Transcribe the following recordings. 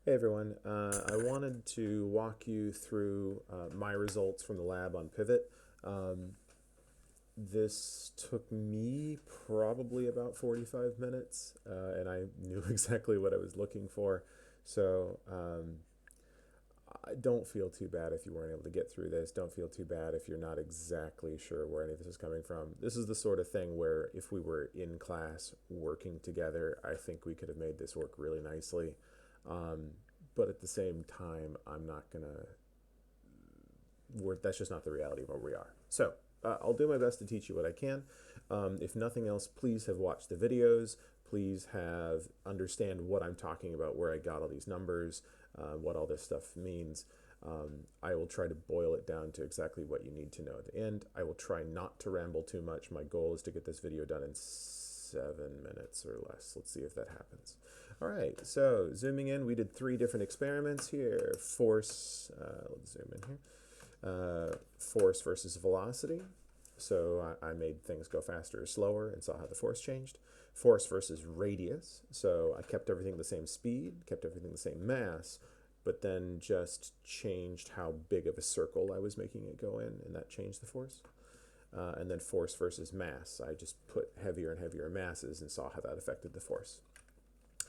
Hey everyone, I wanted to walk you through my results from the lab on Pivot. Um, this took me probably about 45 minutes, and I knew exactly what I was looking for. So I don't feel too bad if you weren't able to get through this. Don't feel too bad if you're not exactly sure where any of this is coming from. This is the sort of thing where if we were in class working together, I think we could have made this work really nicely. Um, but at the same time, I'm not gonna. That's just not the reality of where we are. So I'll do my best to teach you what I can. If nothing else, please have watched the videos. Please have understand what I'm talking about, where I got all these numbers, what all this stuff means. I will try to boil it down to exactly what you need to know at the end. I will try not to ramble too much. My goal is to get this video done in 7 minutes or less. Let's see if that happens. All right, so zooming in, we did 3 different experiments here. Force, let's zoom in here. Force versus velocity. So I made things go faster or slower and saw how the force changed. Force versus radius. So I kept everything the same speed, kept everything the same mass, but then just changed how big of a circle I was making it go in, and that changed the force. And then force versus mass. I just put heavier and heavier masses and saw how that affected the force.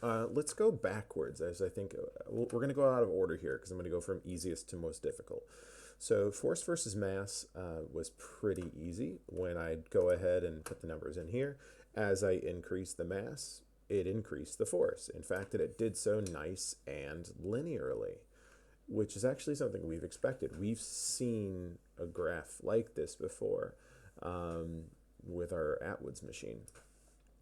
Let's go backwards, as I think we're going to go out of order here because I'm going to go from easiest to most difficult. So force versus mass was pretty easy when I go ahead and put the numbers in here. As I increased the mass, it increased the force. In fact, it did so nice and linearly, which is actually something we've expected. We've seen a graph like this before with our Atwood's machine.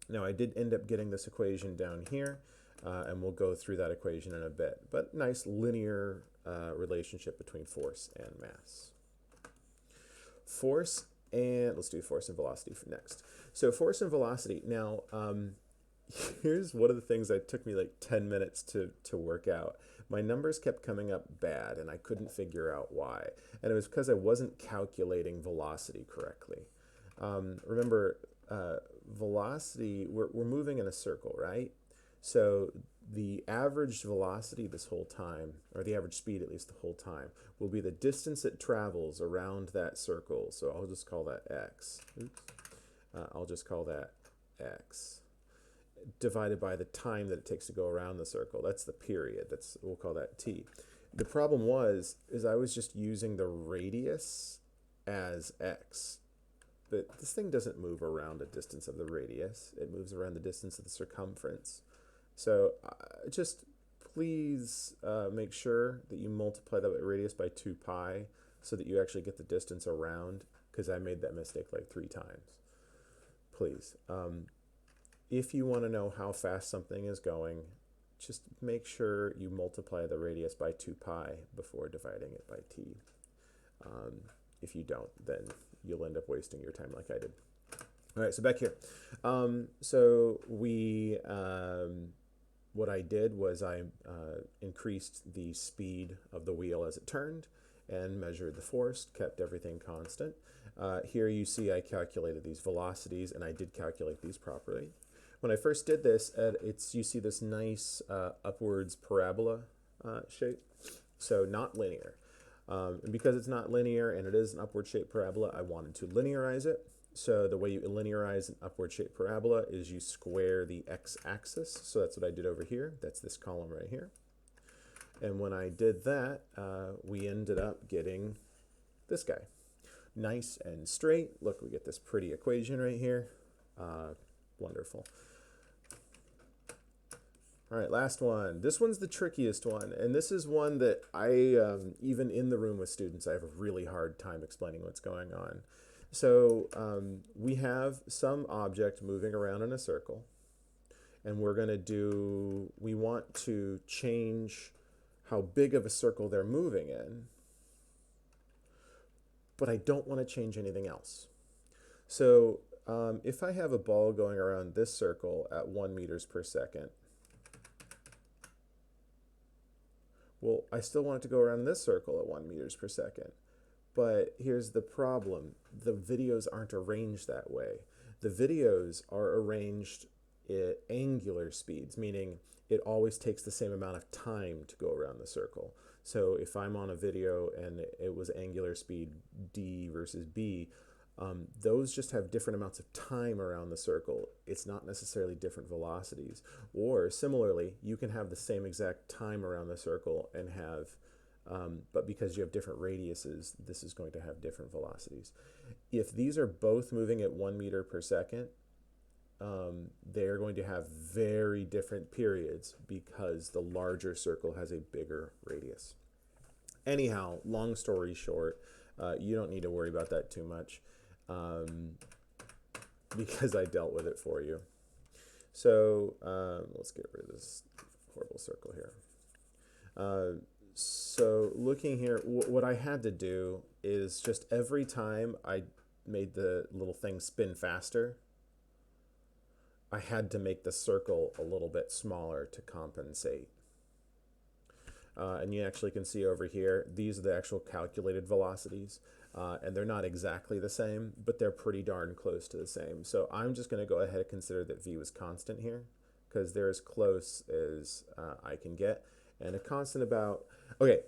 Now I did end up getting this equation down here, and we'll go through that equation in a bit, but nice linear relationship between force and mass. Force and, let's do force and velocity for next. So force and velocity, now here's one of the things that took me like 10 minutes to work out. My numbers kept coming up bad and I couldn't figure out why. And it was because I wasn't calculating velocity correctly. Remember, velocity, we're moving in a circle, right? So the average velocity this whole time, or the average speed at least the whole time, will be the distance it travels around that circle. So I'll just call that x. Oops. I'll just call that x divided by the time that it takes to go around the circle. That's the period. We'll call that t. The problem is I was just using the radius as x. But this thing doesn't move around a distance of the radius. It moves around the distance of the circumference. So just please make sure that you multiply that radius by 2 pi so that you actually get the distance around, because I made that mistake like 3 times. Please. If you want to know how fast something is going, just make sure you multiply the radius by 2 pi before dividing it by t. If you don't, then you'll end up wasting your time like I did. All right, so back here. What I did was I increased the speed of the wheel as it turned and measured the force, kept everything constant. Here you see I calculated these velocities, and I did calculate these properly. When I first did this, you see this nice upwards parabola shape, so not linear. And because it's not linear and it is an upward shaped parabola, I wanted to linearize it. So the way you linearize an upward shaped parabola is you square the x-axis. So that's what I did over here. That's this column right here. And when I did that, we ended up getting this guy. Nice and straight. Look, we get this pretty equation right here. Wonderful. All right, last one. This one's the trickiest one, and this is one that even in the room with students, I have a really hard time explaining what's going on. So we have some object moving around in a circle, and we want to change how big of a circle they're moving in, but I don't want to change anything else. So if I have a ball going around this circle at 1 meters per second, well, I still want it to go around this circle at 1 meters per second. But here's the problem. The videos aren't arranged that way. The videos are arranged angular speeds, meaning it always takes the same amount of time to go around the circle. So if I'm on a video and it was angular speed D versus B, those just have different amounts of time around the circle. It's not necessarily different velocities. Or similarly, you can have the same exact time around the circle and have, but because you have different radiuses, this is going to have different velocities. If these are both moving at 1 meter per second, they're going to have very different periods because the larger circle has a bigger radius. Anyhow, long story short, you don't need to worry about that too much because I dealt with it for you. So let's get rid of this horrible circle here. So looking here, what I had to do is just every time I made the little thing spin faster, I had to make the circle a little bit smaller to compensate. And you actually can see over here, these are the actual calculated velocities. And they're not exactly the same, but they're pretty darn close to the same. So I'm just going to go ahead and consider that v was constant here, because they're as close as I can get. And a constant about, okay,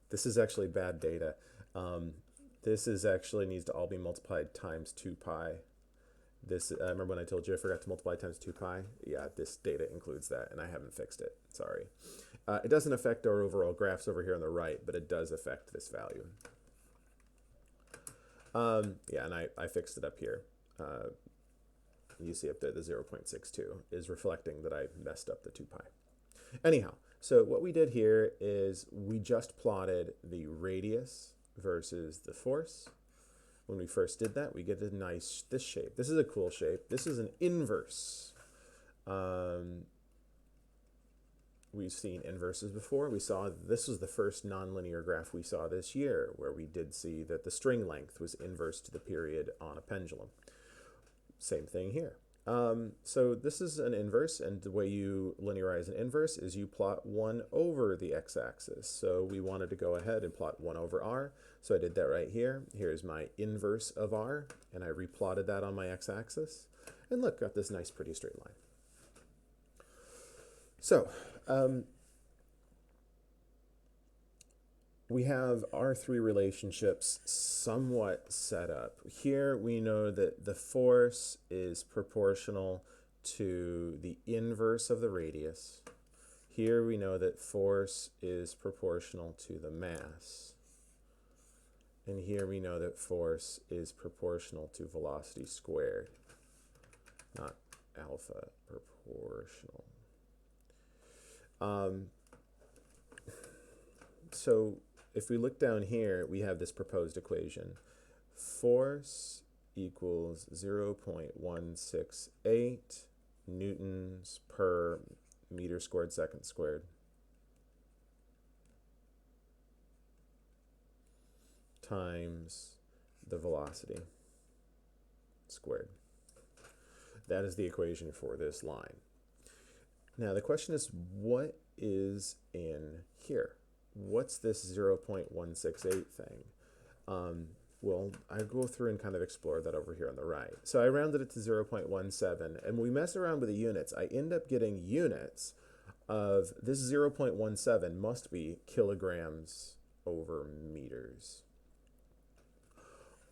this is actually bad data. This is actually needs to all be multiplied times 2 pi. This, remember when I told you I forgot to multiply times 2 pi? Yeah, this data includes that, and I haven't fixed it. Sorry. It doesn't affect our overall graphs over here on the right, but it does affect this value. Yeah, and I fixed it up here. You see up there the 0.62 is reflecting that I messed up the 2 pi. Anyhow, so what we did here is we just plotted the radius versus the force. When we first did that, we get a nice, this shape. This is a cool shape. This is an inverse. We've seen inverses before. We saw this was the first nonlinear graph we saw this year, where we did see that the string length was inverse to the period on a pendulum. Same thing here. So this is an inverse, and the way you linearize an inverse is you plot 1 over the x-axis. So we wanted to go ahead and plot 1 over r. So I did that right here. Here's my inverse of r, and I replotted that on my x-axis. And look, got this nice pretty straight line. So we have our three relationships somewhat set up. Here we know that the force is proportional to the inverse of the radius. Here we know that force is proportional to the mass. And here we know that force is proportional to velocity squared, not alpha, proportional. So if we look down here, we have this proposed equation. Force equals 0.168 newtons per meter squared second squared times the velocity squared. That is the equation for this line. Now the question is, what is in here? What's this 0.168 thing? Well, I go through and kind of explore that over here on the right. So I rounded it to 0.17, and when we mess around with the units, I end up getting units of this 0.17 must be kilograms over meters.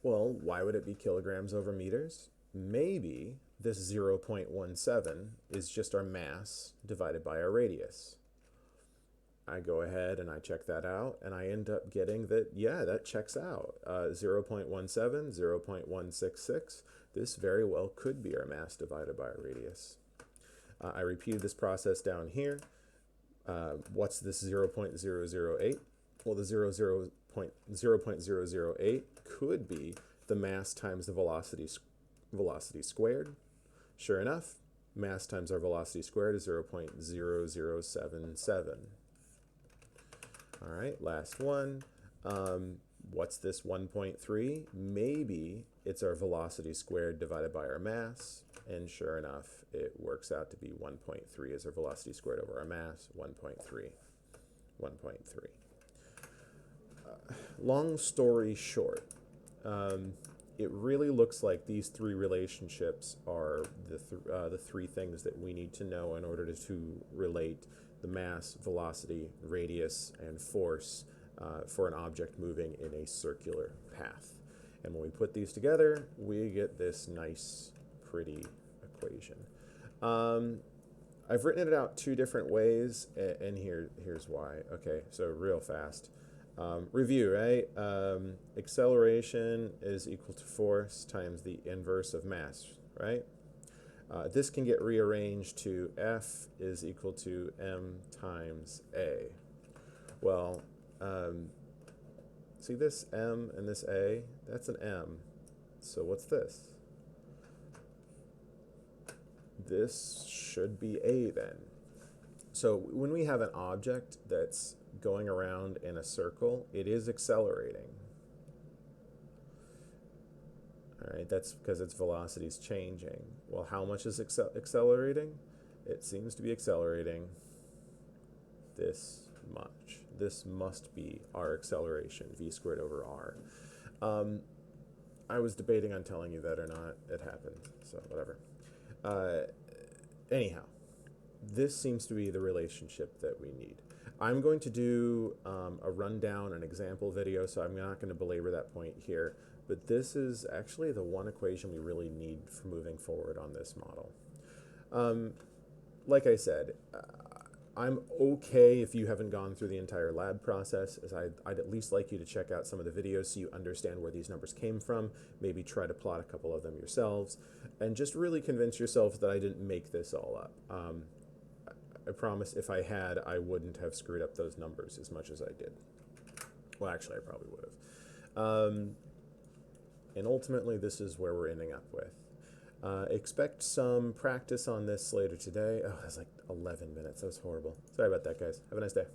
Well, why would it be kilograms over meters? Maybe this 0.17 is just our mass divided by our radius. I go ahead and I check that out, and I end up getting that, yeah, that checks out. 0.17, 0.166. This very well could be our mass divided by our radius. I repeated this process down here. What's this 0.008? Well, the 0.008 could be the mass times the velocity squared. Sure enough, mass times our velocity squared is 0.0077. All right, last one. What's this 1.3? Maybe it's our velocity squared divided by our mass. And sure enough, it works out to be 1.3 as our velocity squared over our mass, 1.3. 1.3. Long story short, it really looks like these three relationships are the three things that we need to know in order to relate the mass, velocity, radius, and force for an object moving in a circular path. And when we put these together, we get this nice, pretty equation. I've written it out two different ways, and here's why. Okay, so real fast. Review, right? Acceleration is equal to force times the inverse of mass, right? This can get rearranged to F is equal to M times A. Well, see this M and this A? That's an M. So what's this? This should be A then. So when we have an object that's going around in a circle, it is accelerating. All right, that's because its velocity is changing. Well, how much is accelerating? It seems to be accelerating this much. This must be our acceleration, v squared over r. I was debating on telling you that or not. It happened, so whatever. Anyhow, this seems to be the relationship that we need. I'm going to do a rundown, an example video, so I'm not going to belabor that point here, but this is actually the one equation we really need for moving forward on this model. Like I said, I'm okay if you haven't gone through the entire lab process, as I'd at least like you to check out some of the videos so you understand where these numbers came from, maybe try to plot a couple of them yourselves, and just really convince yourself that I didn't make this all up. I promise if I had, I wouldn't have screwed up those numbers as much as I did. Well, actually, I probably would have. And ultimately, this is where we're ending up with. Expect some practice on this later today. Oh, that's like 11 minutes. That was horrible. Sorry about that, guys. Have a nice day.